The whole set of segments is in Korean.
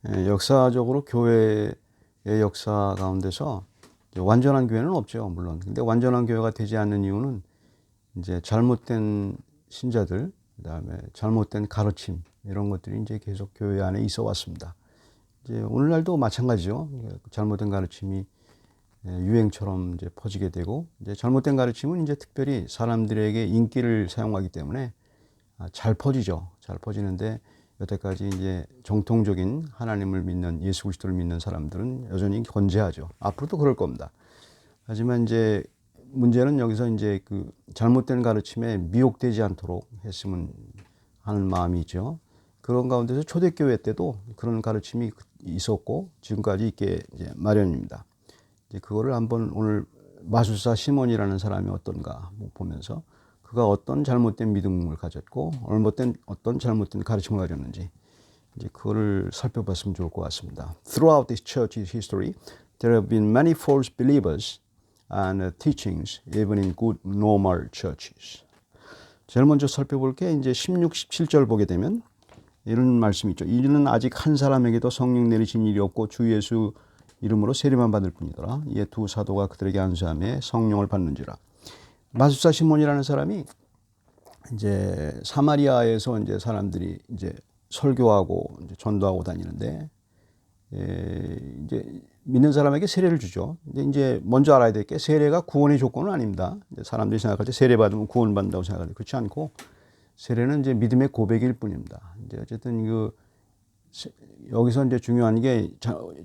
역사적으로 교회의 역사 가운데서 완전한 교회는 없죠, 물론. 근데 완전한 교회가 되지 않는 이유는 이제 잘못된 신자들, 그다음에 잘못된 가르침 이런 것들이 이제 계속 교회 안에 있어 왔습니다. 이제 오늘날도 마찬가지죠. 잘못된 가르침이 유행처럼 이제 퍼지게 되고, 이제 잘못된 가르침은 이제 특별히 사람들에게 인기를 사용하기 때문에 잘 퍼지죠. 잘 퍼지는데 여태까지 이제 정통적인 하나님을 믿는, 예수 그리스도를 믿는 사람들은 여전히 건재하죠. 앞으로도 그럴 겁니다. 하지만 이제 문제는 여기서 이제 그 잘못된 가르침에 미혹되지 않도록 했으면 하는 마음이죠. 그런 가운데서 초대교회 때도 그런 가르침이 있었고 지금까지 있게 이제 마련입니다. 이제 그거를 한번 오늘 마술사 시몬이라는 사람이 어떤가 보면서 그가 어떤 잘못된 믿음을 가졌고 어떤 잘못된 가르침을 가졌는지 이제 그거를 살펴봤으면 좋을 것 같습니다. Throughout this church's history, there have been many false believers and teachings, even in good normal churches. 제일 먼저 살펴볼 게 이제 16, 17절 보게 되면 이런 말씀이 있죠. 이는 아직 한 사람에게도 성령 내리신 일이 없고 주 예수 이름으로 세례만 받을 뿐이더라. 이에 두 사도가 그들에게 안수하며 성령을 받는지라. 마술사 시몬이라는 사람이 이제 사마리아에서 이제 사람들이 이제 설교하고 이제 전도하고 다니는데 이제 믿는 사람에게 세례를 주죠. 근데 이제 먼저 알아야 될 게 세례가 구원의 조건은 아닙니다. 이제 사람들이 생각할 때 세례 받으면 구원받는다고 생각하는데 그렇지 않고 세례는 이제 믿음의 고백일 뿐입니다. 이제 어쨌든 여기서 이제 중요한 게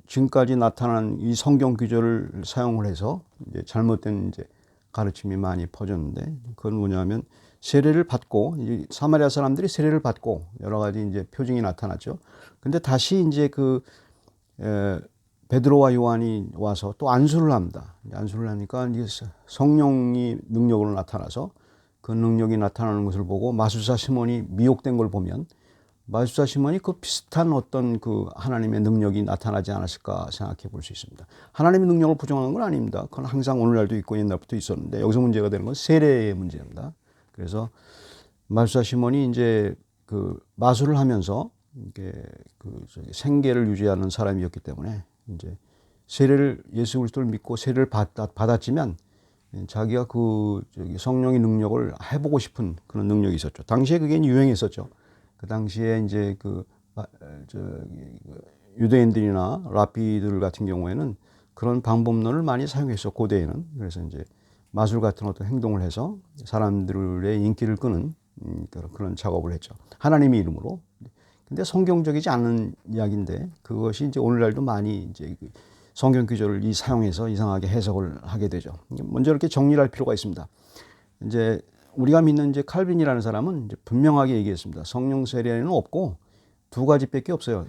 지금까지 나타난 이 성경 구절을 사용을 해서 이제 잘못된 이제 가르침이 많이 퍼졌는데 그건 뭐냐면 세례를 받고 이제 사마리아 사람들이 세례를 받고 여러 가지 이제 표징이 나타났죠. 근데 다시 이제 베드로와 요한이 와서 또 안수를 합니다. 안수를 하니까 이제 성령이 능력으로 나타나서 그 능력이 나타나는 것을 보고 마술사 시몬이 미혹된 걸 보면 마술사 시몬이 그 비슷한 어떤 그 하나님의 능력이 나타나지 않았을까 생각해 볼 수 있습니다. 하나님의 능력을 부정하는 건 아닙니다. 그건 항상 오늘날도 있고 옛날부터 있었는데 여기서 문제가 되는 건 세례의 문제입니다. 그래서 마술사 시몬이 이제 그 마술을 하면서 이게 생계를 유지하는 사람이었기 때문에 이제 세례를 예수 그리스도를 믿고 세례를 받았지만 자기가 성령의 능력을 해보고 싶은 그런 능력이 있었죠. 당시에 그게 유행했었죠. 그 당시에 이제 유대인들이나 랍비들 같은 경우에는 그런 방법론을 많이 사용했어, 고대에는. 그래서 이제 마술 같은 어떤 행동을 해서 사람들의 인기를 끄는 그런 작업을 했죠. 하나님의 이름으로. 근데 성경적이지 않은 이야기인데 그것이 이제 오늘날도 많이 이제 성경 구절을 사용해서 이상하게 해석을 하게 되죠. 먼저 이렇게 정리를 할 필요가 있습니다. 이제 우리가 믿는 이제 칼빈이라는 사람은 이제 분명하게 얘기했습니다. 성령 세례는 없고 두 가지밖에 없어요.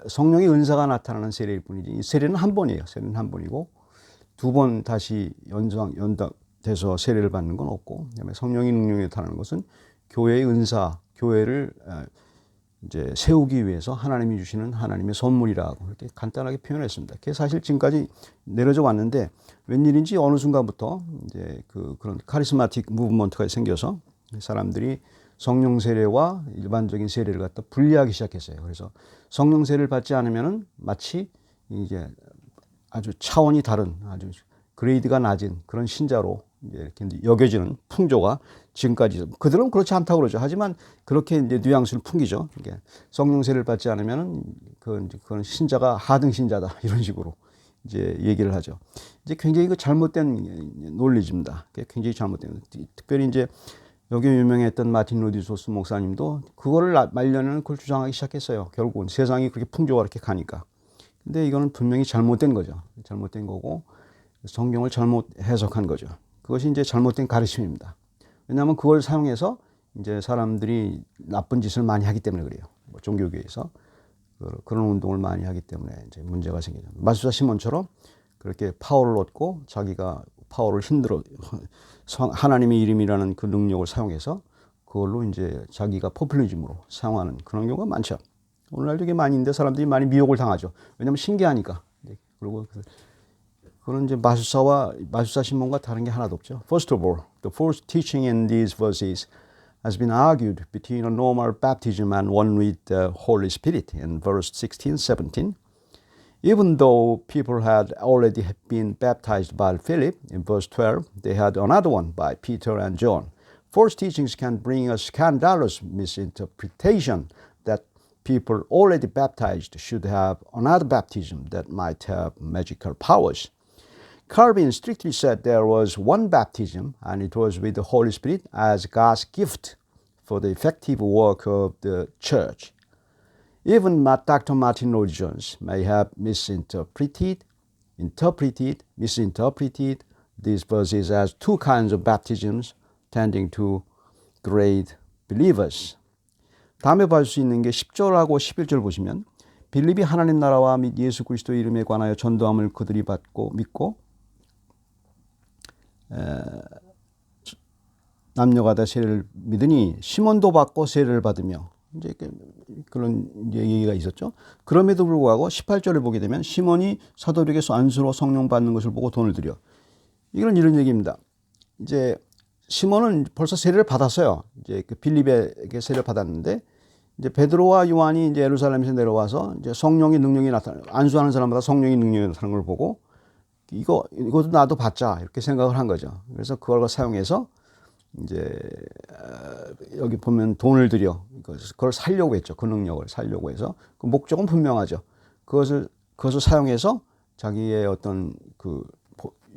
성령의 은사가 나타나는 세례일 뿐이지 세례는 한 번이에요. 세례는 한 번이고 두 번 다시 연락돼서 세례를 받는 건 없고, 그다음에 성령의 능력이 나타나는 것은 교회의 은사, 교회를 이제 세우기 위해서 하나님이 주시는 하나님의 선물이라고 이렇게 간단하게 표현했습니다. 그게 사실 지금까지 내려져 왔는데 웬일인지 어느 순간부터 이제 그런 카리스마틱 무브먼트가 생겨서 사람들이 성령 세례와 일반적인 세례를 갖다 분리하기 시작했어요. 그래서 성령 세례를 받지 않으면은 마치 이제 아주 차원이 다른 아주 그레이드가 낮은 그런 신자로 이렇게 여겨지는 풍조가 지금까지 그들은 그렇지 않다고 그러죠. 하지만 그렇게 이제 뉘앙스를 풍기죠. 성령 세례를 받지 않으면 그건 신자가 하등 신자다 이런 식으로 이제 얘기를 하죠. 이제 굉장히 잘못된 논리입니다. 굉장히 잘못된. 특별히 이제 여기 유명했던 마틴 루디소스 목사님도 그거를 말려는 그걸 주장하기 시작했어요. 결국은 세상이 그렇게 풍조가 그렇게 가니까. 근데 이거는 분명히 잘못된 거죠. 잘못된 거고 성경을 잘못 해석한 거죠. 그것이 이제 잘못된 가르침입니다. 왜냐하면 그걸 사용해서 이제 사람들이 나쁜 짓을 많이 하기 때문에 그래요. 종교계에서 그런 운동을 많이 하기 때문에 이제 문제가 생기죠. 마술사 시몬처럼 그렇게 파워를 얻고 자기가 파워를 힘들어 하나님의 이름이라는 그 능력을 사용해서 그걸로 이제 자기가 포퓰리즘으로 사용하는 그런 경우가 많죠. 오늘날도 이게 많이 있는데 사람들이 많이 미혹을 당하죠. 왜냐하면 신기하니까. 그리고 그런 이제 마술사 시몬과 다른 게 하나도 없죠. First of all, the false teaching in these verses has been argued between a normal baptism and one with the Holy Spirit in verse 16, 17. Even though people had already been baptized by Philip in verse 12, they had another one by Peter and John. False teachings can bring a scandalous misinterpretation that people already baptized should have another baptism that might have magical powers. Calvin strictly said there was one baptism, and it was with the Holy Spirit as God's gift for the effective work of the church. Even Dr. Martin Lloyd-Jones may have misinterpreted these verses as two kinds of baptisms tending to great believers. 다음에 볼 수 있는 게 10절하고 11절 보시면 빌립이 하나님 나라와 및 예수 그리스도 이름에 관하여 전도함을 그들이 받고 믿고 남녀가 다 세례를 믿으니 시몬도 받고 세례를 받으며 이제 그런 얘기가 있었죠. 그럼에도 불구하고 18절을 보게 되면 시몬이 사도들에게서 안수로 성령 받는 것을 보고 돈을 들여. 이건 이런 얘기입니다. 이제 시몬은 벌써 세례를 받았어요. 이제 그 빌립에게 세례를 받았는데 이제 베드로와 요한이 이제 예루살렘에서 내려와서 이제 성령의 능력이 나타나 안수하는 사람마다 성령의 능력이 나타나는 걸 보고 이것도 나도 받자 이렇게 생각을 한 거죠. 그래서 그걸 사용해서 이제 여기 보면 돈을 들여 그걸 살려고 했죠. 그 능력을 살려고 해서 그 목적은 분명하죠. 그것을 사용해서 자기의 어떤 그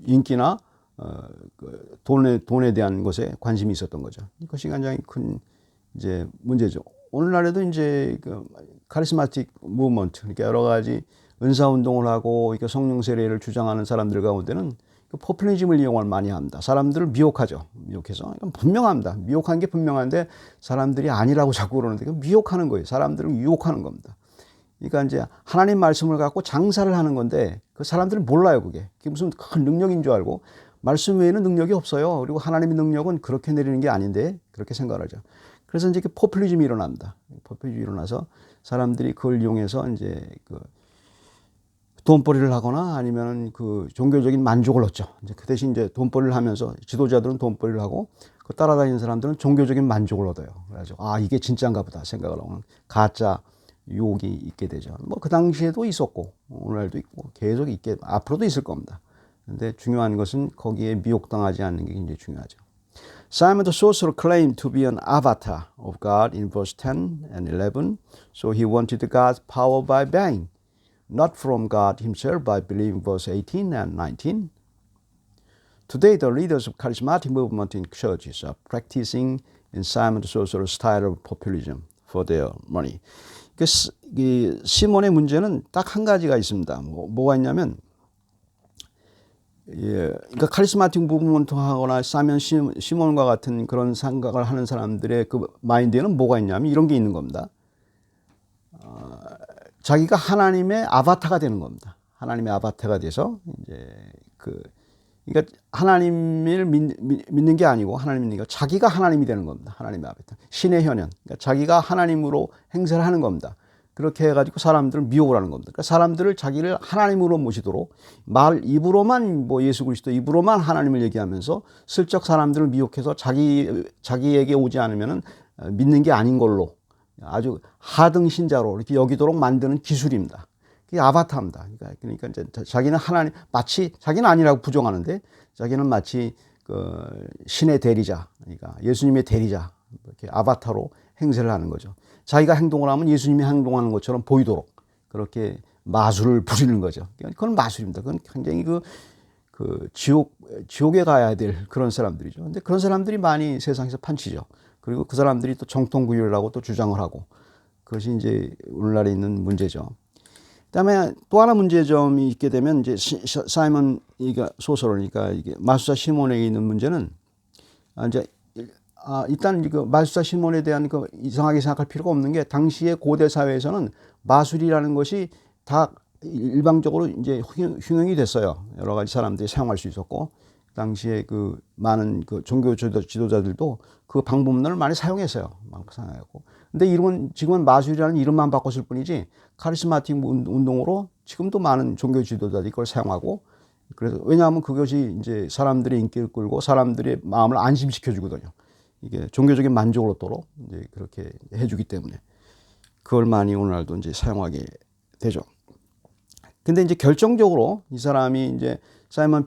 인기나 그 돈에 대한 것에 관심이 있었던 거죠. 이것이 굉장히 큰 이제 문제죠. 오늘날에도 이제 그 카리스마틱 무브먼트, 그러니까 여러 가지 은사 운동을 하고 이렇게 성령 세례를 주장하는 사람들 가운데는 그 포퓰리즘을 이용을 많이 합니다. 사람들을 미혹하죠. 미혹해서 이건 분명합니다. 미혹한 게 분명한데 사람들이 아니라고 자꾸 그러는데 그 미혹하는 거예요. 사람들을 유혹하는 겁니다. 그러니까 이제 하나님 말씀을 갖고 장사를 하는 건데 그 사람들은 몰라요. 그게 무슨 큰 능력인 줄 알고 말씀 외에는 능력이 없어요. 그리고 하나님의 능력은 그렇게 내리는 게 아닌데 그렇게 생각을 하죠. 그래서 이제 그 포퓰리즘이 일어납니다. 포퓰리즘이 일어나서 사람들이 그걸 이용해서 이제 그 돈벌이를 하거나 아니면 그 종교적인 만족을 얻죠. 이제 그 대신 이제 돈벌이를 하면서 지도자들은 돈벌이를 하고 그 따라다니는 사람들은 종교적인 만족을 얻어요. 그래서 이게 진짜인가 보다 생각을 하고 가짜 유혹이 있게 되죠. 뭐 그 당시에도 있었고 오늘날도 있고 계속 있게 앞으로도 있을 겁니다. 근데 중요한 것은 거기에 미혹당하지 않는 게 굉장히 중요하죠. Simon the sorcerer claimed to be an avatar of God in verse 10 and 11. So he wanted God's power by buying, not from God himself by believing verse 18 and 19. Today, the leaders of charismatic movement in churches are practicing in Simon the sorcerer's style of populism for their money. 시몬의 문제는 딱 한 가지가 있습니다. 뭐가 있냐면 그러니까 카리스마틱 무브먼트 하거나 사이먼 시몬과 같은 그런 생각을 하는 사람들의 그 마인드에는 뭐가 있냐면 이런 게 있는 겁니다. 자기가 하나님의 아바타가 되는 겁니다. 하나님의 아바타가 돼서 이제 그러니까 하나님을 믿는 게 아니고 하나님 믿는 게 자기가 하나님이 되는 겁니다. 하나님의 아바타, 신의 현현. 그러니까 자기가 하나님으로 행세를 하는 겁니다. 그렇게 해가지고 사람들을 미혹을 하는 겁니다. 그러니까 사람들을 자기를 하나님으로 모시도록 입으로만 뭐 예수 그리스도 입으로만 하나님을 얘기하면서 슬쩍 사람들을 미혹해서 자기에게 오지 않으면은 믿는 게 아닌 걸로 아주 하등 신자로 이렇게 여기도록 만드는 기술입니다. 그게 아바타입니다. 그러니까 이제 자기는 하나님 마치 자기는 아니라고 부정하는데 자기는 마치 그 신의 대리자, 그러니까 예수님의 대리자 이렇게 아바타로 행세를 하는 거죠. 자기가 행동을 하면 예수님이 행동하는 것처럼 보이도록 그렇게 마술을 부리는 거죠. 그건 마술입니다. 그건 굉장히 지옥에 가야 될 그런 사람들이죠. 근데 그런 사람들이 많이 세상에서 판치죠. 그리고 그 사람들이 또 정통구별이라고 또 주장을 하고 그것이 이제 오늘날에 있는 문제죠. 그다음에 또 하나 문제점이 있게 되면 이제 사이먼 소설이니까 이게 마술사 시몬에게 있는 문제는 이제 일단 그 마술사 시몬에 대한 그 이상하게 생각할 필요가 없는 게 당시의 고대 사회에서는 마술이라는 것이 다 일방적으로 이제 흉용이 됐어요. 여러 가지 사람들이 사용할 수 있었고 당시에 그 많은 그 종교 지도자들도 그 방법론을 많이 사용했어요. 많이 사용했고. 근데 지금은 마술이라는 이름만 바꿨을 뿐이지 카리스마틱 운동으로 지금도 많은 종교 지도자들이 그걸 사용하고 그래서 왜냐하면 그것이 이제 사람들의 인기를 끌고 사람들의 마음을 안심시켜 주거든요. 이게 종교적인 만족을 얻도록 이제 그렇게 해주기 때문에 그걸 많이 오늘날도 이제 사용하게 되죠. 근데 이제 결정적으로 이 사람이 이제 사이먼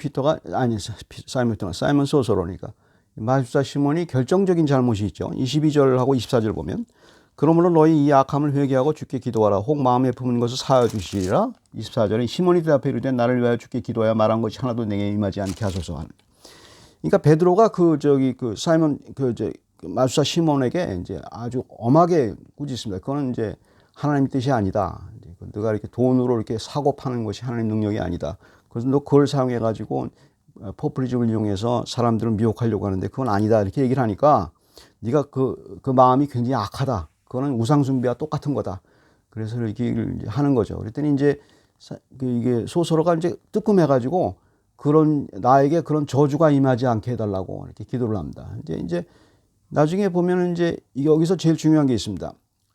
소서로니까 마술사 시몬이 결정적인 잘못이 있죠. 22절하고 24절 보면 그러므로 너희 이 악함을 회개하고 주께 기도하라. 혹 마음에 품은 것을 사하여 주시리라. 24절에 시몬이 대답해 이르되 나를 위하여 주께 기도하여 말한 것이 하나도 내게 임하지 않게 하소서 하는. 그러니까 베드로가 마술사 시몬에게 이제 아주 엄하게 꾸짖습니다. 그거는 이제 하나님 뜻이 아니다. 네가 이렇게 돈으로 이렇게 사고 파는 것이 하나님 능력이 아니다. 그래서 너 그걸 사용해 가지고 포퓰리즘을 이용해서 사람들을 미혹하려고 하는데 그건 아니다. 이렇게 얘기를 하니까 네가 그 마음이 굉장히 악하다. 그거는 우상 숭배와 똑같은 거다. 그래서 이렇게 하는 거죠. 그랬더니 이제 이게 소서로가 이제 뜨끔해 가지고 나에게 그런 저주가 임하지 않게 해달라고 이렇게 기도를 합니다. 이제 나중에 보면은 이제 여기서 제일 중요한 게 있습니다.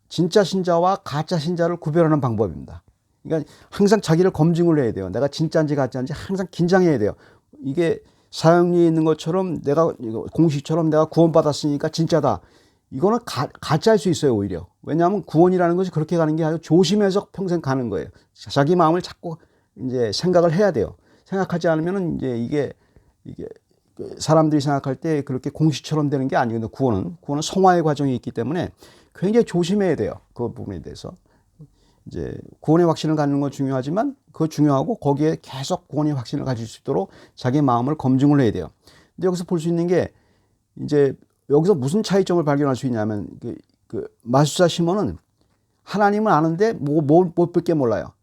진짜 신자와 가짜 신자를 구별하는 방법입니다. 그러니까 항상 자기를 검증을 해야 돼요. 내가 진짜인지 가짜인지 항상 긴장해야 돼요. 이게 사형리에 있는 것처럼 공식처럼 내가 구원받았으니까 진짜다. 이거는 가짜일 수 있어요, 오히려. 왜냐하면 구원이라는 것이 그렇게 가는 게 아니고 조심해서 평생 가는 거예요. 자기 마음을 자꾸 이제 생각을 해야 돼요. 생각하지 않으면은 이제 이게 사람들이 생각할 때 그렇게 공식처럼 되는 게 아니거든요. 구원은 성화의 과정이 있기 때문에 굉장히 조심해야 돼요. 그 부분에 대해서. 이제 구원의 확신을 갖는 건 중요하지만 그거 중요하고 거기에 계속 구원의 확신을 가질 수 있도록 자기 마음을 검증을 해야 돼요. 근데 여기서 볼 수 있는 게 이제 여기서 무슨 차이점을 발견할 수 있냐면 마술사 시몬은 하나님을 아는데 못밖에 몰라요.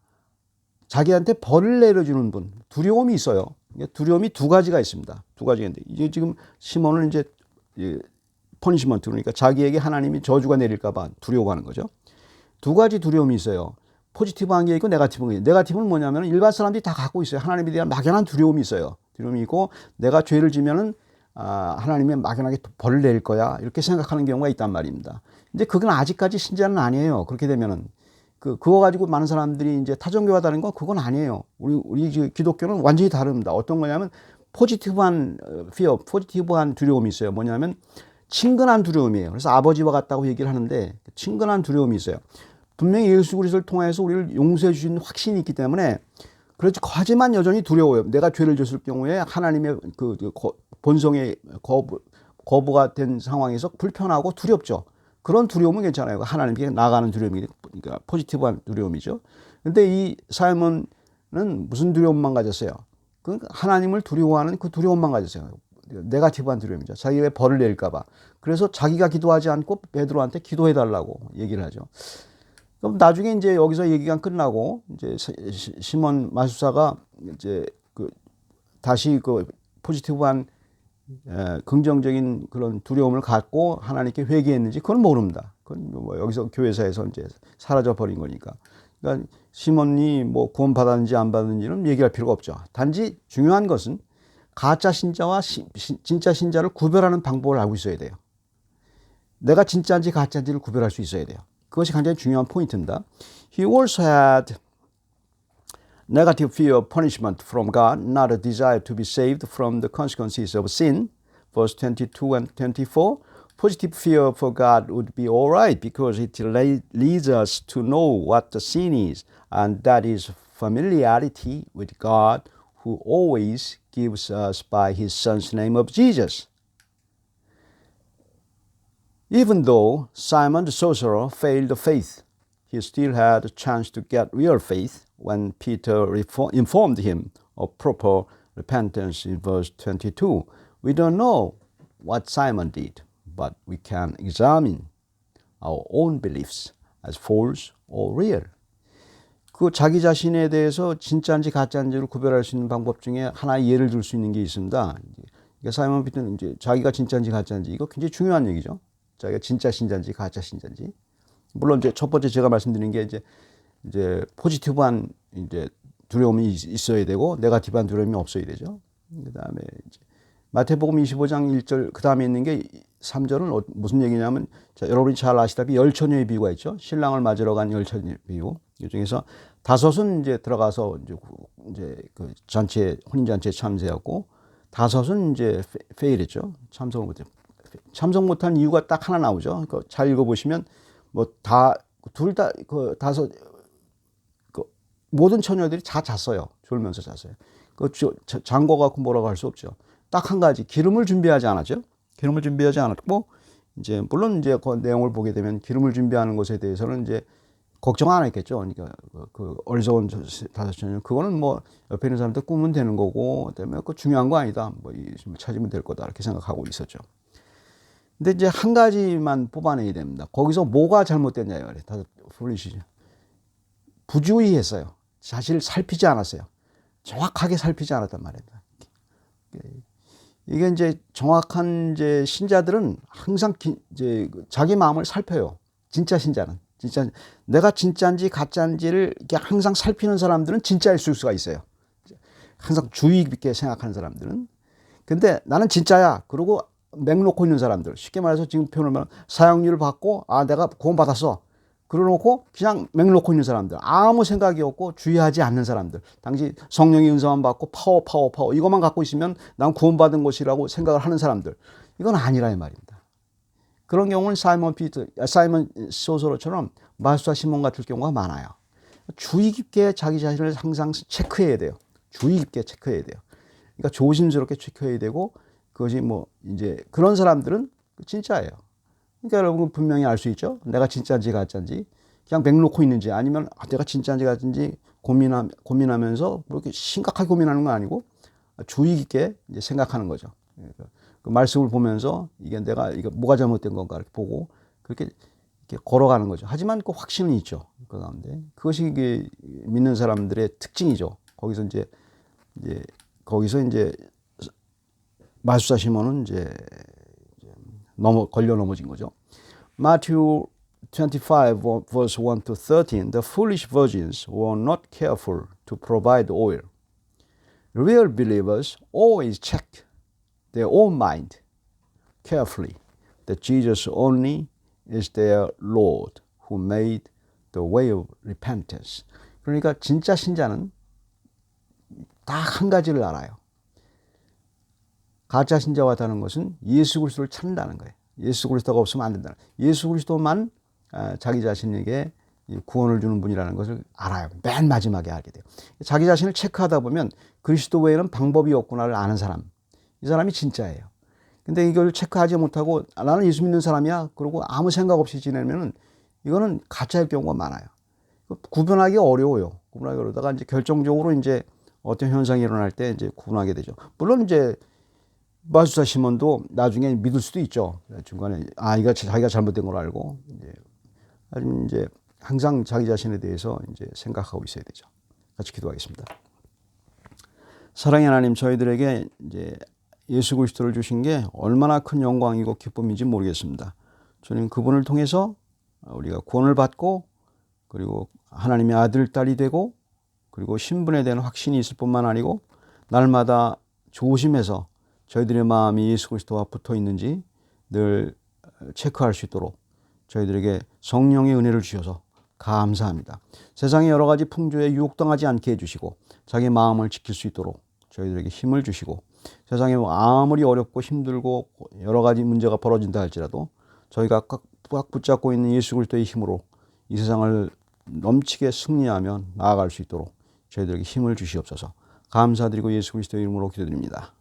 자기한테 벌을 내려주는 분, 두려움이 있어요. 두려움이 두 가지가 있습니다. 두 가지가 있는데 이제 지금 시몬은 이제 퍼니시먼트 그러니까 자기에게 하나님이 저주가 내릴까봐 두려워하는 거죠. 두 가지 두려움이 있어요. 포지티브한 게 있고 네거티브한 게 있어요. 네거티브는 뭐냐면 일반 사람들이 다 갖고 있어요. 하나님에 대한 막연한 두려움이 있어요. 두려움이 있고 내가 죄를 지면은 하나님이 막연하게 벌을 내릴 거야 이렇게 생각하는 경우가 있단 말입니다. 근데 그건 아직까지 신자는 아니에요. 그렇게 되면은 그거 가지고 많은 사람들이 이제 타종교와 다른 건 그건 아니에요. 우리 기독교는 완전히 다릅니다. 어떤 거냐면 포지티브한 두려움이 있어요. 뭐냐면 친근한 두려움이에요. 그래서 아버지와 같다고 얘기를 하는데 친근한 두려움이 있어요. 분명히 예수 그리스도를 통해서 우리를 용서해 주신 확신이 있기 때문에 그렇지 하지만 여전히 두려워요. 내가 죄를 졌을 경우에 하나님의 본성의 거부가 된 상황에서 불편하고 두렵죠. 그런 두려움은 괜찮아요. 하나님께 나가는 두려움이 그러니까 포지티브한 두려움이죠. 근데 이 사이먼은 무슨 두려움만 가졌어요? 그 하나님을 두려워하는 그 두려움만 가졌어요. 네거티브한 두려움이죠. 자기가 왜 벌을 내릴까 봐. 그래서 자기가 기도하지 않고 베드로한테 기도해 달라고 얘기를 하죠. 그럼 나중에 이제 여기서 얘기가 끝나고 이제 시몬 마술사가 이제 다시 포지티브한 긍정적인 그런 두려움을 갖고 하나님께 회개했는지 그건 모릅니다. 그건 뭐 여기서 교회사에서 이제 사라져 버린 거니까. 그러니까 시몬이 뭐 구원 받았는지 안 받았는지는 얘기할 필요가 없죠. 단지 중요한 것은 가짜 신자와 진짜 신자를 구별하는 방법을 알고 있어야 돼요. 내가 진짜인지 가짜인지를 구별할 수 있어야 돼요. 그것이 굉장히 중요한 포인트입니다. He also had negative fear of punishment from God, not a desire to be saved from the consequences of sin. Verse 22 and 24. Positive fear for God would be all right because it leads us to know what the sin is, and that is familiarity with God who always gives us by his son's name of Jesus. Even though Simon the sorcerer failed the faith, he still had a chance to get real faith when Peter informed him of proper repentance in verse 22. We don't know what Simon did, but we can examine our own beliefs as false or real. 그 자기 자신에 대해서 진짜인지 가짜인지를 구별할 수 있는 방법 중에 하나의 예를 들 수 있는 게 있습니다. 그러니까 사이먼 피터는 이제 자기가 진짜인지 가짜인지 이거 굉장히 중요한 얘기죠. 자기가 진짜 신자인지 가짜 신자인지. 물론 이제 첫 번째 제가 말씀드린 게 이제 포지티브한 이제 두려움이 있어야 되고 네거티브한 두려움이 없어야 되죠. 그다음에 이제 마태복음 25장 1절 그다음에 있는 게 3절은 무슨 얘기냐면 자, 여러분이 잘 아시다시피 열처녀의 비유가 있죠. 신랑을 맞으러 간 열처녀의 비유. 이 중에서 5은 이제 들어가서 이제 그 잔치에 혼인 잔치에 참새였고 5은 이제 페일했죠. 참석을 못해 참석 못한 이유가 딱 하나 나오죠. 잘 읽어보시면 뭐 다 둘 다 그 다섯 그 모든 처녀들이 다 잤어요. 졸면서 잤어요. 장거가 뭐라고 할 수 없죠. 딱 한 가지 기름을 준비하지 않았죠. 기름을 준비하지 않았고 이제 물론 이제 그 내용을 보게 되면 기름을 준비하는 것에 대해서는 이제 걱정 안 했겠죠. 그러니까 그 어리석은 다섯 처녀 그거는 뭐 옆에 있는 사람들 꾸면 되는 거고 때문에 그 중요한 거 아니다. 뭐 찾으면 될 거다 이렇게 생각하고 있었죠. 근데 이제 한 가지만 뽑아내야 됩니다. 거기서 뭐가 잘못됐냐 이거예요. 다섯 폴리시죠. 부주의했어요. 사실 살피지 않았어요. 정확하게 살피지 않았단 말입니다. 이게 이제 정확한 이제 신자들은 항상 이제 자기 마음을 살펴요. 진짜 신자는 진짜 내가 진짜인지 가짜인지를 이렇게 항상 살피는 사람들은 진짜일 수가 있어요. 항상 주의 깊게 생각하는 사람들은. 근데 나는 진짜야. 그러고 맥 놓고 있는 사람들. 쉽게 말해서 지금 표현을 하면 사형률을 받고 내가 구원 받았어. 그러놓고 그냥 맥 놓고 있는 사람들. 아무 생각이 없고 주의하지 않는 사람들. 당시 성령의 은사만 받고 파워 이것만 갖고 있으면 난 구원받은 것이라고 생각을 하는 사람들. 이건 아니라 이 말입니다. 그런 경우는 사이먼 소서로처럼 마술사 시몬 같은 경우가 많아요. 주의 깊게 자기 자신을 항상 체크해야 돼요. 주의 깊게 체크해야 돼요. 그러니까 조심스럽게 체크해야 되고 그것이 뭐 이제 그런 사람들은 진짜예요. 그러니까 여러분 분명히 알 수 있죠. 내가 진짜인지 가짜인지 그냥 맥 놓고 있는지 아니면 내가 진짜인지 가짜인지 고민하면서 그렇게 심각하게 고민하는 건 아니고 주의 깊게 이제 생각하는 거죠. 그 말씀을 보면서 이게 뭐가 잘못된 건가 이렇게 보고 그렇게 이렇게 걸어가는 거죠. 하지만 그 확신은 있죠. 그 가운데 그것이 이게 믿는 사람들의 특징이죠. 거기서 이제 마술사 시몬은 이제 걸려 넘어진 거죠. Matthew 25 verse 1 to 13 The foolish virgins were not careful to provide oil. Real believers always check their own mind carefully that Jesus only is their Lord who made the way of repentance. 그러니까 진짜 신자는 딱 한 가지를 알아요. 가짜 신자와 다른 것은 예수 그리스도를 찾는다는 거예요. 예수 그리스도가 없으면 안 된다는 거예요. 예수 그리스도만 자기 자신에게 구원을 주는 분이라는 것을 알아요. 맨 마지막에 알게 돼요. 자기 자신을 체크하다 보면 그리스도 외에는 방법이 없구나를 아는 사람. 이 사람이 진짜예요. 근데 이걸 체크하지 못하고 나는 예수 믿는 사람이야. 그러고 아무 생각 없이 지내면은 이거는 가짜일 경우가 많아요. 구분하기 어려워요. 구분하기 어려다가 이제 결정적으로 이제 어떤 현상이 일어날 때 이제 구분하게 되죠. 물론 이제 마술사 시몬도 나중에 믿을 수도 있죠. 중간에 이거 자기가 잘못된 걸 알고 이제 항상 자기 자신에 대해서 이제 생각하고 있어야 되죠. 같이 기도하겠습니다. 사랑의 하나님, 저희들에게 이제 예수 그리스도를 주신 게 얼마나 큰 영광이고 기쁨인지 모르겠습니다. 주님 그분을 통해서 우리가 구원을 받고 그리고 하나님의 아들 딸이 되고 그리고 신분에 대한 확신이 있을 뿐만 아니고 날마다 조심해서 저희들의 마음이 예수 그리스도와 붙어 있는지 늘 체크할 수 있도록 저희들에게 성령의 은혜를 주셔서 감사합니다. 세상의 여러 가지 풍조에 유혹당하지 않게 해주시고 자기 마음을 지킬 수 있도록 저희들에게 힘을 주시고 세상에 아무리 어렵고 힘들고 여러 가지 문제가 벌어진다 할지라도 저희가 꽉 붙잡고 있는 예수 그리스도의 힘으로 이 세상을 넘치게 승리하며 나아갈 수 있도록 저희들에게 힘을 주시옵소서. 감사드리고 예수 그리스도의 이름으로 기도드립니다.